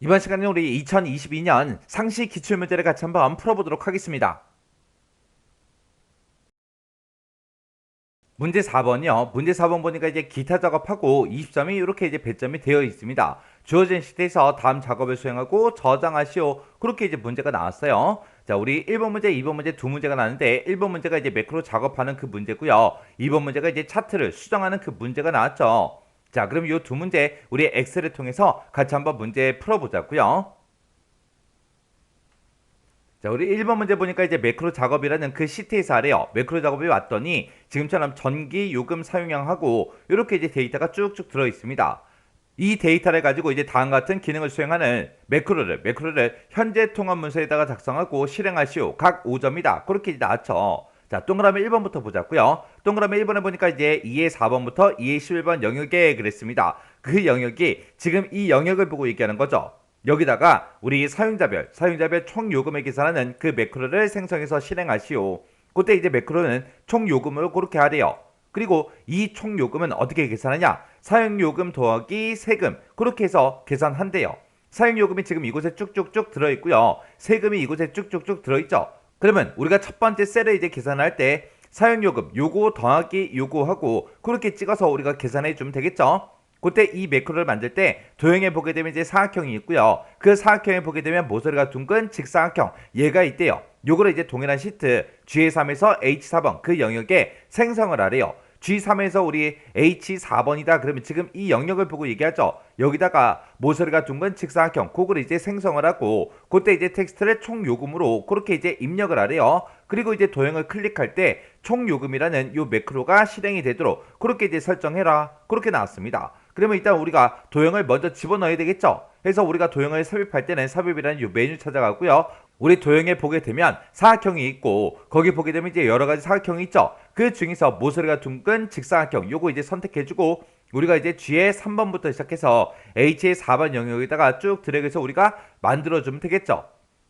이번 시간에 우리 2022년 상시 기출문제를 같이 한번 풀어보도록 하겠습니다. 문제 4번이요. 문제 4번 보니까 이제 기타 작업하고 20점이 이렇게 이제 배점이 되어 있습니다. 주어진 시트에서 다음 작업을 수행하고 저장하시오. 그렇게 이제 문제가 나왔어요. 자, 우리 1번 문제, 2번 문제 두 문제가 나왔는데 1번 문제가 이제 매크로 작업하는 그 문제고요. 2번 문제가 이제 차트를 수정하는 그 문제가 나왔죠. 자, 그럼 이 두 문제 우리 엑셀을 통해서 같이 한번 문제 풀어보자고요. 자, 우리 1번 문제 보니까 이제 매크로 작업이라는 그 시트에서 아래요. 매크로 작업이 왔더니 지금처럼 전기 요금 사용량하고 이렇게 이제 데이터가 쭉쭉 들어 있습니다. 이 데이터를 가지고 이제 다음과 같은 기능을 수행하는 매크로를 현재 통합 문서에다가 작성하고 실행하시오. 각 5점이다. 그렇게 이제 나왔죠. 자, 동그라미 1번부터 보자고요. 동그라미 1번에 보니까 이제 2의 4번부터 2의 11번 영역에 그랬습니다. 그 영역이 지금 이 영역을 보고 얘기하는 거죠. 여기다가 우리 사용자별 총 요금을 계산하는 그 매크로를 생성해서 실행하시오. 그때 이제 매크로는 총 요금을 그렇게 하래요. 그리고 이 총 요금은 어떻게 계산하냐? 사용요금 더하기 세금 그렇게 해서 계산한대요. 사용요금이 지금 이곳에 쭉쭉쭉 들어있고요. 세금이 이곳에 쭉쭉쭉 들어있죠. 그러면 우리가 첫 번째 셀을 이제 계산할 때 사용요금 요거 더하기 요거하고 그렇게 찍어서 우리가 계산해 주면 되겠죠. 그때 이 매크로를 만들 때 도형에 보게 되면 이제 사각형이 있고요. 그 사각형에 보게 되면 모서리가 둥근 직사각형 얘가 있대요. 요거를 이제 동일한 시트 G3에서 H4번 그 영역에 생성을 하래요. G3에서 우리 H4번이다 그러면 지금 이 영역을 보고 얘기하죠. 여기다가 모서리가 둥근 직사각형 그걸 이제 생성을 하고 그때 이제 텍스트를 총 요금으로 그렇게 이제 입력을 하래요. 그리고 이제 도형을 클릭할 때 총 요금이라는 요 매크로가 실행이 되도록 그렇게 이제 설정해라. 그렇게 나왔습니다. 그러면 일단 우리가 도형을 먼저 집어넣어야 되겠죠. 그래서 우리가 도형을 삽입할 때는 삽입이라는 이 메뉴 찾아가고요. 우리 도형에 보게 되면 사각형이 있고 거기 보게 되면 이제 여러 가지 사각형이 있죠. 그 중에서 모서리가 둥근 직사각형 요거 이제 선택해주고 우리가 이제 G의 3번부터 시작해서 H의 4번 영역에다가 쭉 드래그해서 우리가 만들어주면 되겠죠.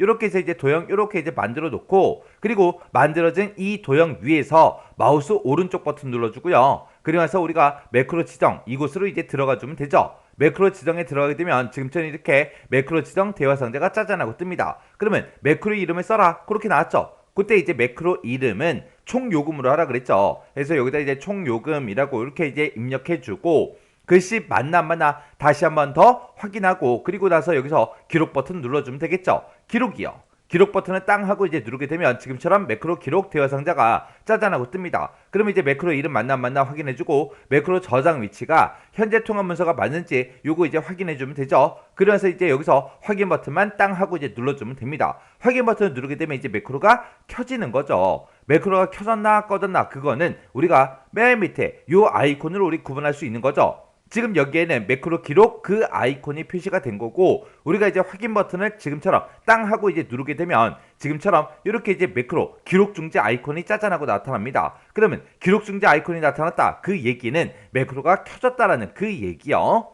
이렇게 해서 이제 도형 이렇게 이제 만들어 놓고 그리고 만들어진 이 도형 위에서 마우스 오른쪽 버튼 눌러주고요. 그리고 나서 우리가 매크로 지정 이곳으로 이제 들어가 주면 되죠. 매크로 지정에 들어가게 되면 지금처럼 이렇게 매크로 지정 대화 상자가 짜잔하고 뜹니다. 그러면 매크로 이름을 써라 그렇게 나왔죠. 그때 이제 매크로 이름은 총 요금으로 하라 그랬죠. 그래서 여기다 이제 총 요금이라고 이렇게 이제 입력해주고 글씨 맞나 안 맞나 다시 한번 더 확인하고 그리고 나서 여기서 기록 버튼 눌러주면 되겠죠. 기록이요. 기록 버튼을 땅 하고 이제 누르게 되면 지금처럼 매크로 기록 대화 상자가 짜잔하고 뜹니다. 그러면 이제 매크로 이름 맞나 안 맞나 확인해주고 매크로 저장 위치가 현재 통합 문서가 맞는지 요거 이제 확인해주면 되죠. 그래서 이제 여기서 확인 버튼만 땅 하고 이제 눌러주면 됩니다. 확인 버튼을 누르게 되면 이제 매크로가 켜지는 거죠. 매크로가 켜졌나 꺼졌나 그거는 우리가 맨 밑에 요 아이콘으로 우리 구분할 수 있는 거죠. 지금 여기에는 매크로 기록 그 아이콘이 표시가 된 거고 우리가 이제 확인 버튼을 지금처럼 땅 하고 이제 누르게 되면 지금처럼 이렇게 이제 매크로 기록 중지 아이콘이 짜잔하고 나타납니다. 그러면 기록 중지 아이콘이 나타났다 그 얘기는 매크로가 켜졌다라는 그 얘기요.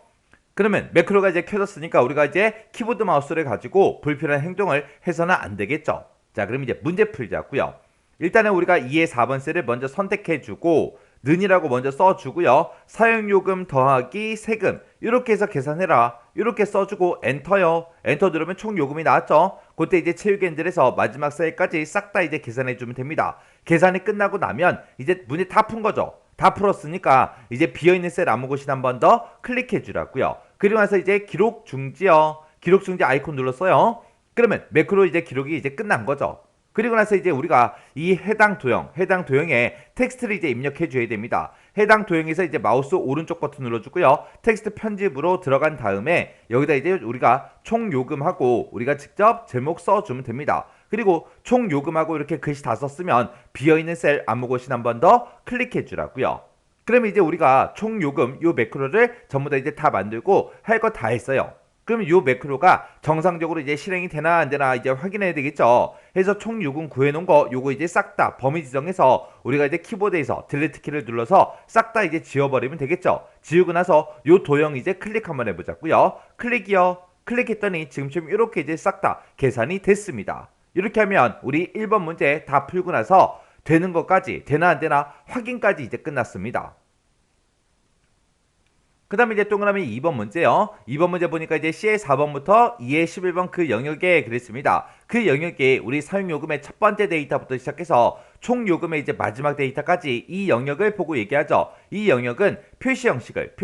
그러면 매크로가 이제 켜졌으니까 우리가 이제 키보드 마우스를 가지고 불필요한 행동을 해서는 안 되겠죠. 자, 그럼 이제 문제 풀자고요. 일단은 우리가 2의 4번 셀을 먼저 선택해주고 는이라고 먼저 써주고요. 사용요금 더하기 세금 이렇게 해서 계산해라. 이렇게 써주고 엔터요. 엔터 누르면 총 요금이 나왔죠. 그때 이제 체육엔들에서 마지막 셀까지 싹 다 이제 계산해주면 됩니다. 계산이 끝나고 나면 이제 문제 다 푼 거죠. 다 풀었으니까 이제 비어있는 셀 아무 곳이나 한 번 더 클릭해 주라고요. 그리고 나서 이제 기록 중지요. 기록 중지 아이콘 눌렀어요. 그러면 매크로 이제 기록이 이제 끝난 거죠. 그리고 나서 이제 우리가 이 해당 도형에 텍스트를 이제 입력해 줘야 됩니다. 해당 도형에서 이제 마우스 오른쪽 버튼 눌러주고요. 텍스트 편집으로 들어간 다음에 여기다 이제 우리가 총 요금하고 우리가 직접 제목 써주면 됩니다. 그리고 총 요금하고 이렇게 글씨 다 썼으면 비어있는 셀 아무 곳이나 한 번 더 클릭해 주라고요. 그러면 이제 우리가 총 요금 요 매크로를 전부 다 이제 다 만들고 할 거 다 했어요. 그러면 요 매크로가 정상적으로 이제 실행이 되나 안 되나 이제 확인해야 되겠죠. 해서 총 요금 구해놓은 거 요거 이제 싹 다 범위 지정해서 우리가 이제 키보드에서 딜리트 키를 눌러서 싹 다 이제 지워버리면 되겠죠. 지우고 나서 요 도형 이제 클릭 한번 해보자고요. 클릭이요. 클릭했더니 지금처럼 이렇게 이제 싹 다 계산이 됐습니다. 이렇게 하면 우리 1번 문제 다 풀고 나서 되는 것까지 되나 안 되나 확인까지 이제 끝났습니다. 그 다음에 이제 동그라미 2번 문제요. 2번 문제 보니까 이제 C의 4번부터 E의 11번 그 영역에 그랬습니다. 그 영역에 우리 사용요금의 첫 번째 데이터부터 시작해서 총 요금의 이제 마지막 데이터까지 이 영역을 보고 얘기하죠. 이 영역은 표시 형식을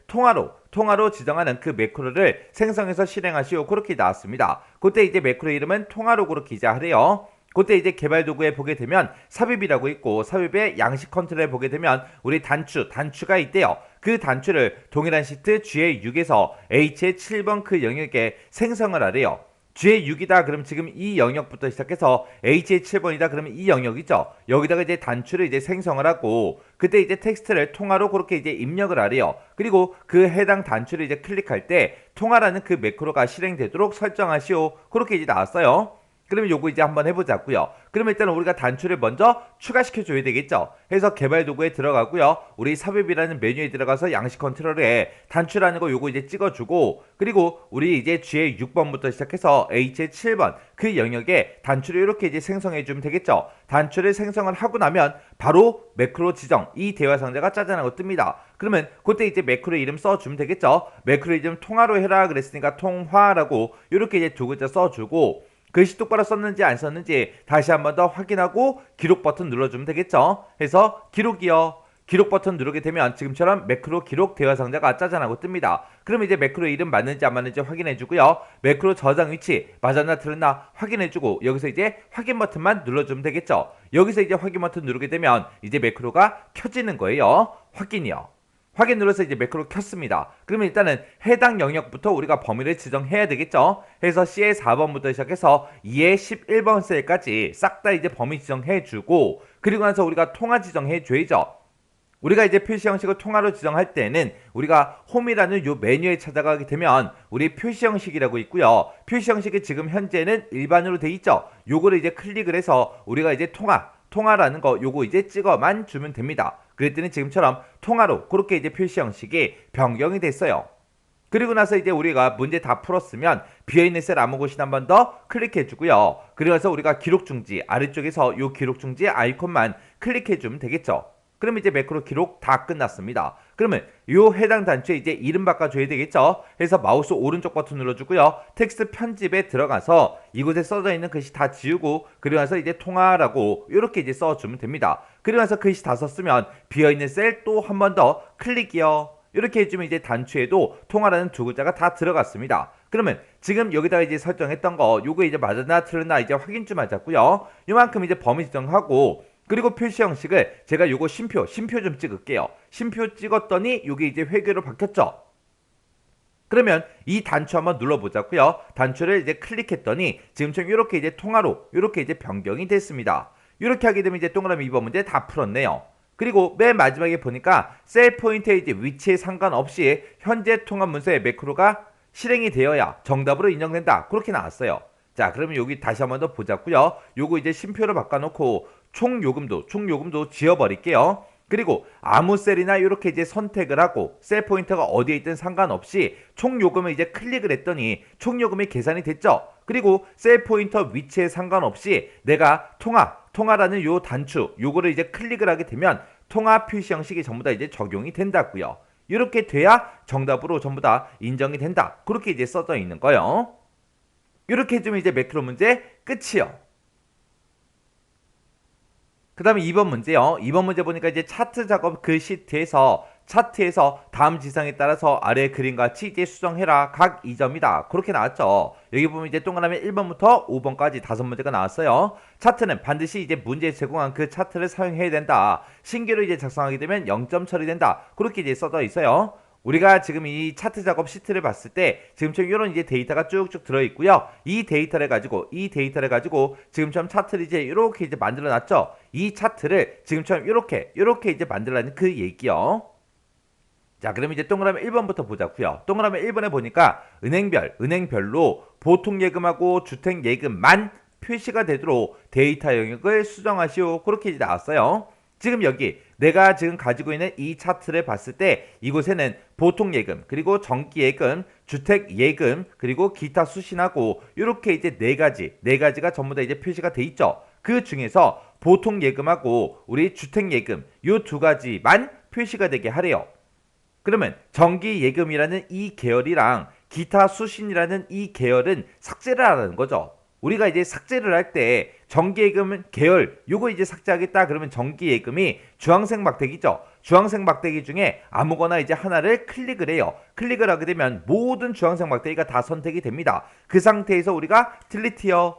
통화로 지정하는 그 매크로를 생성해서 실행하시오. 그렇게 나왔습니다. 그때 이제 매크로 이름은 통화로그로 기재하래요. 그때 이제 개발 도구에 보게 되면 삽입이라고 있고 삽입의 양식 컨트롤에 보게 되면 우리 단추가 있대요. 그 단추를 동일한 시트 G의 6에서 H의 7번 그 영역에 생성을 하래요. G의 6이다 그럼 지금 이 영역부터 시작해서 H의 7번이다 그러면 이 영역이죠. 여기다가 이제 단추를 이제 생성을 하고 그때 이제 텍스트를 통화로 그렇게 이제 입력을 하래요. 그리고 그 해당 단추를 이제 클릭할 때 통화라는 그 매크로가 실행되도록 설정하시오. 그렇게 이제 나왔어요. 그러면 요거 이제 한번 해보자고요. 그러면 일단 우리가 단추를 먼저 추가시켜 줘야 되겠죠. 해서 개발 도구에 들어가고요. 우리 삽입이라는 메뉴에 들어가서 양식 컨트롤에 단추라는 거 요거 이제 찍어주고 그리고 우리 이제 G의 6번부터 시작해서 H의 7번 그 영역에 단추를 이렇게 이제 생성해 주면 되겠죠. 단추를 생성을 하고 나면 바로 매크로 지정 이 대화 상자가 짜잔하고 뜹니다. 그러면 그때 이제 매크로 이름 써주면 되겠죠. 매크로 이름 통화로 해라 그랬으니까 통화라고 이렇게 이제 두 글자 써주고 글씨 똑바로 썼는지 안 썼는지 다시 한 번 더 확인하고 기록 버튼 눌러주면 되겠죠. 해서 기록이요. 기록 버튼 누르게 되면 지금처럼 매크로 기록 대화 상자가 짜잔하고 뜹니다. 그럼 이제 매크로 이름 맞는지 안 맞는지 확인해주고요. 매크로 저장 위치 맞았나 틀렸나 확인해주고 여기서 이제 확인 버튼만 눌러주면 되겠죠. 여기서 이제 확인 버튼 누르게 되면 이제 매크로가 켜지는 거예요. 확인이요. 확인 눌러서 이제 매크로 켰습니다. 그러면 일단은 해당 영역부터 우리가 범위를 지정해야 되겠죠. 해서 C의 4번부터 시작해서 E의 11번 셀까지 싹 다 이제 범위 지정해주고 그리고 나서 우리가 통화 지정해줘야죠. 우리가 이제 표시 형식을 통화로 지정할 때는 우리가 홈이라는 요 메뉴에 찾아가게 되면 우리 표시 형식이라고 있고요. 표시 형식이 지금 현재는 일반으로 돼 있죠. 요거를 이제 클릭을 해서 우리가 이제 통화라는 거 요거 이제 찍어만 주면 됩니다. 그랬더니 지금처럼 통화로 그렇게 이제 표시 형식이 변경이 됐어요. 그리고 나서 이제 우리가 문제 다 풀었으면 비어있는 셀 아무 곳이나 한 번 더 클릭해 주고요. 그래서 우리가 기록 중지 아래쪽에서 요 기록 중지 아이콘만 클릭해 주면 되겠죠. 그럼 이제 매크로 기록 다 끝났습니다. 그러면 요 해당 단추에 이제 이름 바꿔줘야 되겠죠. 해서 마우스 오른쪽 버튼 눌러주고요. 텍스트 편집에 들어가서 이곳에 써져 있는 글씨 다 지우고 그리고 나서 이제 통화라고 이렇게 이제 써주면 됩니다. 그리고 나서 글씨 다 썼으면 비어있는 셀 또 한 번 더 클릭이요. 이렇게 해주면 이제 단추에도 통화라는 두 글자가 다 들어갔습니다. 그러면 지금 여기다가 이제 설정했던 거 요거 이제 맞았나 틀렸나 이제 확인 좀 하자고요. 요만큼 이제 범위 지정하고 그리고 표시 형식을 제가 요거 심표 좀 찍을게요. 심표 찍었더니 요게 이제 회계로 바뀌었죠. 그러면 이 단추 한번 눌러보자고요. 단추를 이제 클릭했더니 지금처럼 이렇게 이제 통화로 이렇게 이제 변경이 됐습니다. 이렇게 하게 되면 이제 동그라미 2번 문제 다 풀었네요. 그리고 맨 마지막에 보니까 셀 포인트의 이제 위치에 상관없이 현재 통합 문서의 매크로가 실행이 되어야 정답으로 인정된다. 그렇게 나왔어요. 자, 그러면 여기 다시 한번 더 보자고요. 요거 이제 심표로 바꿔놓고 총 요금도 지워버릴게요. 그리고 아무 셀이나 이렇게 이제 선택을 하고 셀 포인터가 어디에 있든 상관없이 총 요금을 이제 클릭을 했더니 총 요금이 계산이 됐죠. 그리고 셀 포인터 위치에 상관없이 내가 통화라는 요 단추 요거를 이제 클릭을 하게 되면 통화 표시 형식이 전부 다 이제 적용이 된다고요. 이렇게 돼야 정답으로 전부 다 인정이 된다. 그렇게 이제 써져 있는 거예요. 이렇게 해주면 이제 매크로 문제 끝이요. 그 다음에 2번 문제요. 2번 문제 보니까 이제 차트 작업 그 시트에서 차트에서 다음 지상에 따라서 아래 그림같이 이제 수정해라. 각 2점이다. 그렇게 나왔죠. 여기 보면 이제 동그라미 1번부터 5번까지 5문제가 나왔어요. 차트는 반드시 이제 문제에 제공한 그 차트를 사용해야 된다. 신규로 이제 작성하게 되면 0점 처리된다. 그렇게 이제 써져 있어요. 우리가 지금 이 차트 작업 시트를 봤을 때 지금처럼 이런 이제 데이터가 쭉쭉 들어있고요. 이 데이터를 가지고 지금처럼 차트를 이제 이렇게 이제 만들어 놨죠. 이 차트를 지금처럼 이렇게 이제 만들라는 그 얘기요. 자, 그럼 이제 동그라미 1번부터 보자고요. 동그라미 1번에 보니까 은행별로 보통 예금하고 주택 예금만 표시가 되도록 데이터 영역을 수정하시오. 그렇게 이제 나왔어요. 지금 여기 내가 지금 가지고 있는 이 차트를 봤을 때 이곳에는 보통 예금, 그리고 정기 예금, 주택 예금, 그리고 기타 수신하고 이렇게 이제 네 가지가 전부 다 이제 표시가 돼 있죠. 그 중에서 보통 예금하고 우리 주택 예금 요 두 가지만 표시가 되게 하래요. 그러면 정기예금이라는 이 계열이랑 기타 수신이라는 이 계열은 삭제를 하라는 거죠. 우리가 이제 삭제를 할 때 정기예금 계열 요거 이제 삭제하겠다 그러면 정기예금이 주황색 막대기죠. 주황색 막대기 중에 아무거나 이제 하나를 클릭을 해요. 클릭을 하게 되면 모든 주황색 막대기가 다 선택이 됩니다. 그 상태에서 우리가 딜리트요.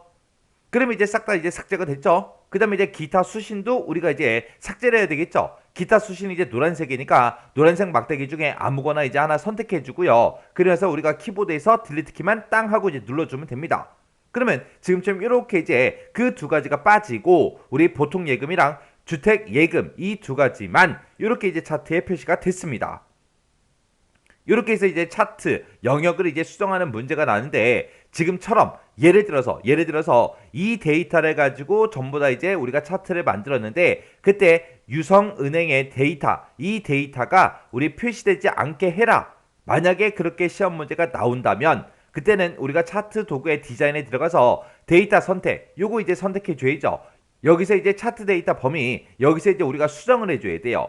그러면 이제 싹 다 이제 삭제가 됐죠. 그 다음에 이제 기타 수신도 우리가 이제 삭제를 해야 되겠죠. 기타 수신이 이제 노란색이니까 노란색 막대기 중에 아무거나 이제 하나 선택해 주고요. 그래서 우리가 키보드에서 딜리트 키만 땅 하고 이제 눌러주면 됩니다. 그러면 지금처럼 이렇게 이제 그 두 가지가 빠지고 우리 보통 예금이랑 주택 예금 이 두 가지만 이렇게 이제 차트에 표시가 됐습니다. 이렇게 해서 이제 차트 영역을 이제 수정하는 문제가 나는데 지금처럼 예를 들어서 이 데이터를 가지고 전부 다 이제 우리가 차트를 만들었는데 그때 유성은행의 데이터 이 데이터가 우리 표시되지 않게 해라. 만약에 그렇게 시험 문제가 나온다면 그때는 우리가 차트 도구의 디자인에 들어가서 데이터 선택 요거 이제 선택해 줘야죠. 여기서 이제 차트 데이터 범위 여기서 이제 우리가 수정을 해줘야 돼요.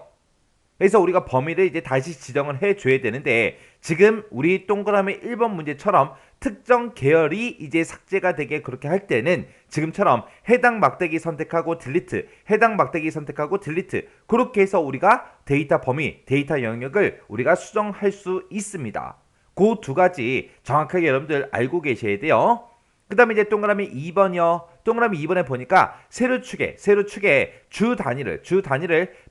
그래서 우리가 범위를 이제 다시 지정을 해줘야 되는데 지금 우리 동그라미 1번 문제처럼 특정 계열이 이제 삭제가 되게 그렇게 할 때는 지금처럼 해당 막대기 선택하고 딜리트 해당 막대기 선택하고 딜리트 그렇게 해서 우리가 데이터 범위 데이터 영역을 우리가 수정할 수 있습니다. 그 두 가지 정확하게 여러분들 알고 계셔야 돼요. 그 다음에 이제 동그라미 2번이요. 동그라미 2번에 보니까 세로축에 주 단위를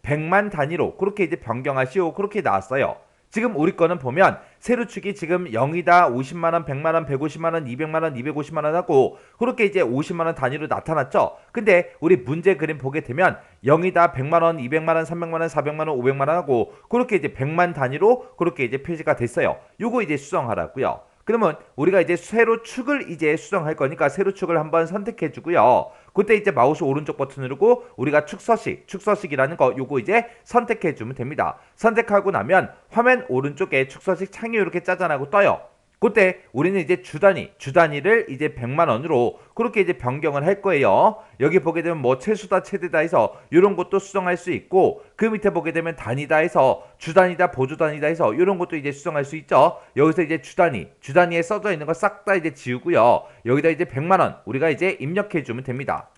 100만 단위로 그렇게 이제 변경하시오. 그렇게 나왔어요. 지금 우리 거는 보면 세로축이 지금 0이다, 50만원, 100만원, 150만원, 200만원, 250만원 하고 그렇게 이제 50만원 단위로 나타났죠. 근데 우리 문제 그림 보게 되면 0이다, 100만원, 200만원, 300만원, 400만원, 500만원 하고 그렇게 이제 100만 단위로 그렇게 이제 표시가 됐어요. 요거 이제 수정하라고요. 그러면 우리가 이제 세로축을 이제 수정할 거니까 세로축을 한번 선택해 주고요. 그때 이제 마우스 오른쪽 버튼 누르고 우리가 축서식이라는 거 요거 이제 선택해 주면 됩니다. 선택하고 나면 화면 오른쪽에 축서식 창이 이렇게 짜잔하고 떠요. 그때 우리는 이제 주단위를 이제 100만원으로 그렇게 이제 변경을 할 거예요. 여기 보게 되면 뭐 최수다 최대다 해서 이런 것도 수정할 수 있고 그 밑에 보게 되면 단위다 해서 주단위다 보조단위다 해서 이런 것도 이제 수정할 수 있죠. 여기서 이제 주단위에 써져 있는 거 싹 다 이제 지우고요. 여기다 이제 100만원 우리가 이제 입력해 주면 됩니다.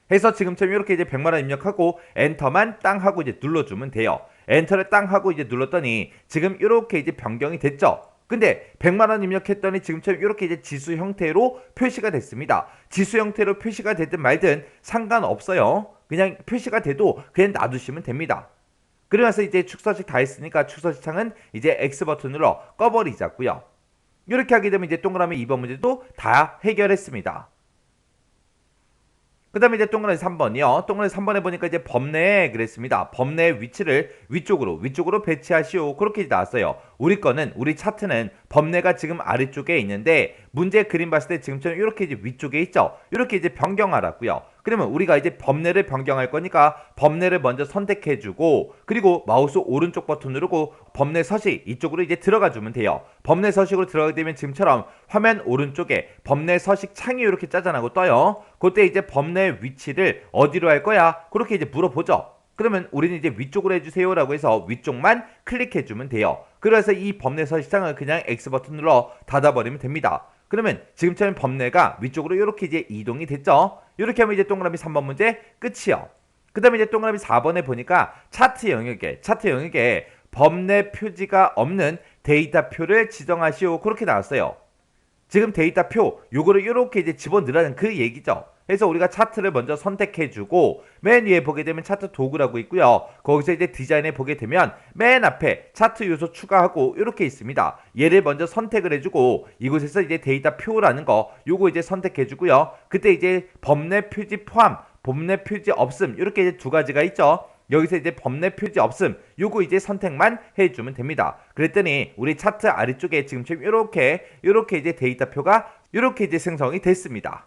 해서 지금처럼 이렇게 이제 100만원 입력하고 엔터만 땅 하고 이제 눌러주면 돼요. 엔터를 땅 하고 이제 눌렀더니 지금 이렇게 이제 변경이 됐죠. 근데 100만원 입력했더니 지금처럼 이렇게 이제 지수 형태로 표시가 됐습니다. 지수 형태로 표시가 되든 말든 상관없어요. 그냥 표시가 돼도 그냥 놔두시면 됩니다. 그러면서 이제 축서식 다 했으니까 축서식 창은 이제 X 버튼으로 꺼버리자고요. 이렇게 하게 되면 이제 동그라미 2번 문제도 다 해결했습니다. 그 다음에 이제 동그라미 3번이요. 동그라미 3번에 보니까 이제 범내에 그랬습니다. 범내의 위치를 위쪽으로 배치하시오. 그렇게 나왔어요. 우리 차트는 범내가 지금 아래쪽에 있는데 문제 그림 봤을 때 지금처럼 이렇게 이제 위쪽에 있죠. 이렇게 이제 변경하라고요. 그러면 우리가 이제 범내를 변경할 거니까 범내를 먼저 선택해주고 그리고 마우스 오른쪽 버튼 누르고 범내 서식 이쪽으로 이제 들어가 주면 돼요. 범내 서식으로 들어가게 되면 지금처럼 화면 오른쪽에 범내 서식 창이 이렇게 짜잔하고 떠요. 그때 이제 범내 위치를 어디로 할 거야? 그렇게 이제 물어보죠. 그러면 우리는 이제 위쪽으로 해주세요 라고 해서 위쪽만 클릭해주면 돼요. 그래서 이 범내 서식창을 그냥 X 버튼 눌러 닫아버리면 됩니다. 그러면 지금처럼 범내가 위쪽으로 이렇게 이제 이동이 됐죠. 이렇게 하면 이제 동그라미 3번 문제 끝이요. 그 다음에 이제 동그라미 4번에 보니까 차트 영역에 범내 표지가 없는 데이터표를 지정하시오. 그렇게 나왔어요. 지금 데이터표 요거를 이렇게 이제 집어넣으라는 그 얘기죠. 그래서 우리가 차트를 먼저 선택해주고 맨 위에 보게 되면 차트 도구라고 있고요. 거기서 이제 디자인에 보게 되면 맨 앞에 차트 요소 추가하고 이렇게 있습니다. 얘를 먼저 선택을 해주고 이곳에서 이제 데이터표라는 거 요거 이제 선택해주고요. 그때 이제 범내 표지 포함, 범내 표지 없음 이렇게 이제 두 가지가 있죠. 여기서 이제 범내 표지 없음 요거 이제 선택만 해주면 됩니다. 그랬더니 우리 차트 아래쪽에 지금처럼 이렇게 이제 데이터표가 이렇게 이제 생성이 됐습니다.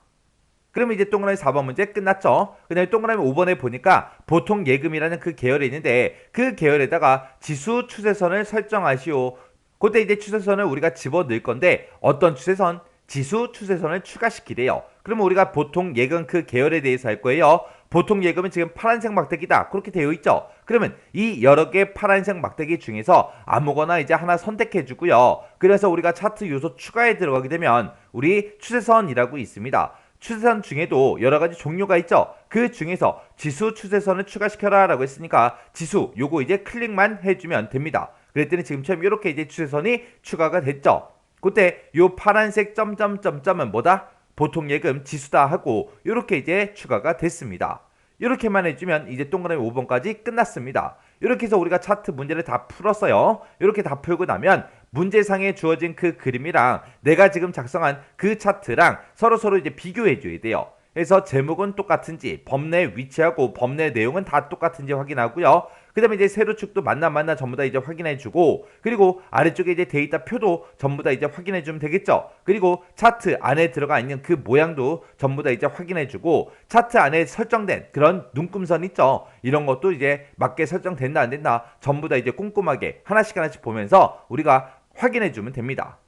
그러면 이제 동그라미 4번 문제 끝났죠. 그 다음에 동그라미 5번에 보니까 보통 예금이라는 그 계열이 있는데 그 계열에다가 지수 추세선을 설정하시오. 그때 이제 추세선을 우리가 집어넣을 건데 어떤 추세선? 지수 추세선을 추가시키래요. 그러면 우리가 보통 예금 그 계열에 대해서 할 거예요. 보통 예금은 지금 파란색 막대기다 그렇게 되어 있죠. 그러면 이 여러 개 파란색 막대기 중에서 아무거나 이제 하나 선택해 주고요. 그래서 우리가 차트 요소 추가에 들어가게 되면 우리 추세선이라고 있습니다. 추세선 중에도 여러 가지 종류가 있죠. 그 중에서 지수 추세선을 추가시켜라 라고 했으니까 지수 요거 이제 클릭만 해주면 됩니다. 그랬더니 지금처럼 이렇게 이제 추세선이 추가가 됐죠. 그때 요 파란색 점점점점은 뭐다? 보통 예금 지수다 하고 이렇게 이제 추가가 됐습니다. 이렇게만 해주면 이제 동그라미 5번까지 끝났습니다. 이렇게 해서 우리가 차트 문제를 다 풀었어요. 이렇게 다 풀고 나면 문제상에 주어진 그 그림이랑 내가 지금 작성한 그 차트랑 서로 이제 비교해 줘야 돼요. 그래서 제목은 똑같은지, 범내 위치하고 범내 내용은 다 똑같은지 확인하고요. 그 다음에 이제 세로축도 만나 전부 다 이제 확인해주고, 그리고 아래쪽에 이제 데이터 표도 전부 다 이제 확인해주면 되겠죠. 그리고 차트 안에 들어가 있는 그 모양도 전부 다 이제 확인해주고, 차트 안에 설정된 그런 눈금선 있죠. 이런 것도 이제 맞게 설정된다 안 된다 전부 다 이제 꼼꼼하게 하나씩 보면서 우리가 확인해주면 됩니다.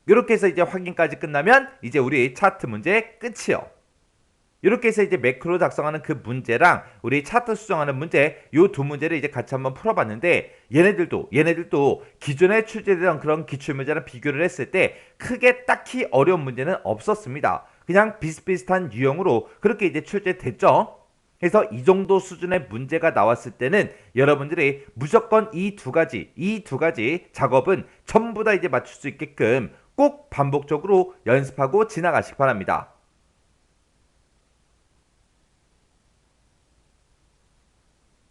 이렇게 해서 이제 확인까지 끝나면 이제 우리 차트 문제 끝이요. 이렇게 해서 이제 매크로 작성하는 그 문제랑 우리 차트 수정하는 문제 요 두 문제를 이제 같이 한번 풀어봤는데 얘네들도 기존에 출제되던 그런 기출문제랑 비교를 했을 때 크게 딱히 어려운 문제는 없었습니다. 그냥 비슷비슷한 유형으로 그렇게 이제 출제됐죠. 그래서 이 정도 수준의 문제가 나왔을 때는 여러분들이 무조건 이 두 가지 작업은 전부 다 이제 맞출 수 있게끔 꼭 반복적으로 연습하고 지나가시기 바랍니다.